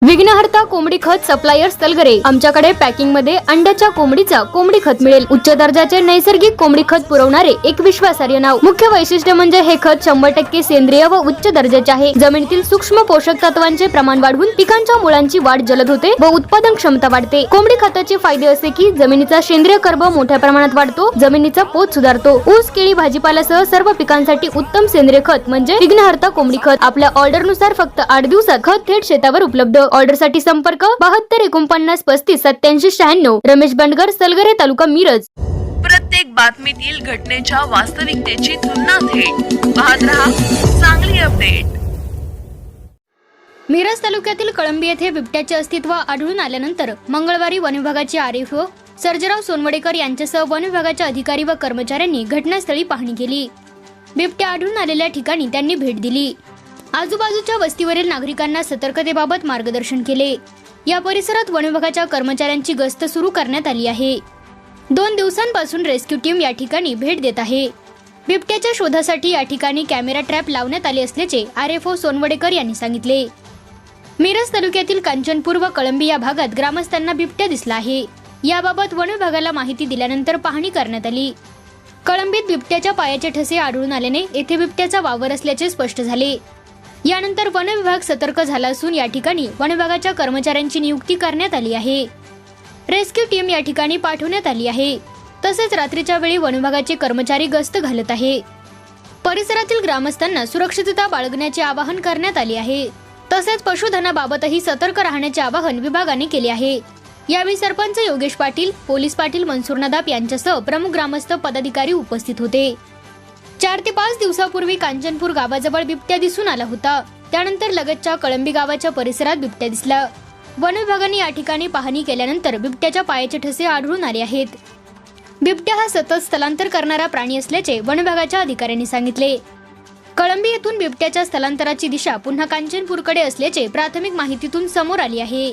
विघ्नहर्ता कोंबडी खत सप्लायर तलगरे, आमच्याकडे पॅकिंग मध्ये अंड्याच्या कोंबडीचा कोंबडी खत मिळेल। उच्च दर्जाचे नैसर्गिक कोंबडी खत पुरवणारे एक विश्वासार्ह नाव। मुख्य वैशिष्ट्य म्हणजे हे खत 100% सेंद्रिय व उच्च दर्जाचे आहे। जमिनीतील सूक्ष्म पोषक तत्वांचे प्रमाण वाढवून पिकांच्या मुळांची वाढ जलद होते व उत्पादन क्षमता वाढते। कोंबडी खताचे फायदे असे की जमिनीचा सेंद्रिय कर्ब मोठ्या प्रमाणात वाढतो, जमिनीचा पोत सुधारतो। ऊस, केळी, भाजीपाल्यासह सर्व पिकांसाठी उत्तम सेंद्रिय खत म्हणजे विघ्नहर्ता कोंबडी खत। आपल्या ऑर्डर नुसार फक्त 8 दिवसात खत थेट शेतावर उपलब्ध। ऑर्डर साठी संपर्क 72 49 35 87 96। रमेश बंडगर, सलगरे, तालुका मिरज। प्रत्येक बातमीतील घटनेच्या वास्तविकतेची तुलना थेट पाहत रहा चांगली अपडेट। मिरज तालुक्यातील कळंबी येथे बिबट्याचे अस्तित्व आढळून आल्यानंतर मंगळवारी वन विभागाचे आरएफओ सर्जेराव सोनवडेकर यांच्यासह वन विभागाच्या अधिकारी व कर्मचाऱ्यांनी घटनास्थळी पाहणी केली। बिबट्या आढळून आलेल्या ठिकाणी त्यांनी भेट दिली। आजूबाजूच्या वस्तीवरील नागरिकांना सतर्कतेबाबत मार्गदर्शन केले। या परिसरात वन विभागाच्या कर्मचाऱ्यांची गस्त सुरू करण्यात आली आहे। 2 दिवसांपासून रेस्क्यू टीम या ठिकाणी भेट देत आहे। बिबट्याच्या शोधासाठी या ठिकाणी कॅमेरा ट्रॅप लावण्यात आले असल्याचे आरएफओ सोनवडेकर यांनी सांगितले। मिरज तालुक्यातील कांचनपूर व कळंबी या भागात ग्रामस्थांना बिबट्या दिसला आहे। याबाबत वन विभागाला माहिती दिल्यानंतर पाहणी करण्यात आली। कळंबीत बिबट्याच्या पायाचे ठसे आढळून आल्याने येथे बिबट्याचा वावर असल्याचे स्पष्ट झाले। यानंतर वन विभाग सतर्क झाला असून या ठिकाणी वन विभागाच्या कर्मचाऱ्यांची नियुक्ती करण्यात आली आहे। रेस्क्यू टीम या ठिकाणी पाठवण्यात आली आहे। तसेच रात्रीच्या वेळी वन विभागाचे कर्मचारी गस्त घालत आहे। परिसरातील ग्रामस्थांना सुरक्षितता बाळगण्याचे आवाहन करण्यात आले आहे। तसेच पशुधनाबाबतही सतर्क राहण्याचे आवाहन विभागाने केले आहे। यावेळी सरपंच योगेश पाटील, पोलीस पाटील मनसूर नदाब यांच्यासह प्रमुख ग्रामस्थ पदाधिकारी उपस्थित होते। 4 ते 5 दिवसापूर्वी कांचनपूर गावाजवळ बिबट्या दिसून आला होता। त्यानंतर लगतच्या कळंबी गावाच्या परिसरात बिबट्या दिसला। वन विभागाने या ठिकाणी पाहणी केल्यानंतर बिबट्याच्या पायाचे ठसे आढळून आले आहेत। बिबट्या हा सतत स्थलांतर करणारा प्राणी असल्याचे वन विभागाच्या अधिकाऱ्यांनी सांगितले। कळंबी येथून बिबट्याच्या स्थलांतराची दिशा पुन्हा कांचनपूरकडे असल्याचे प्राथमिक माहितीतून समोर आली आहे।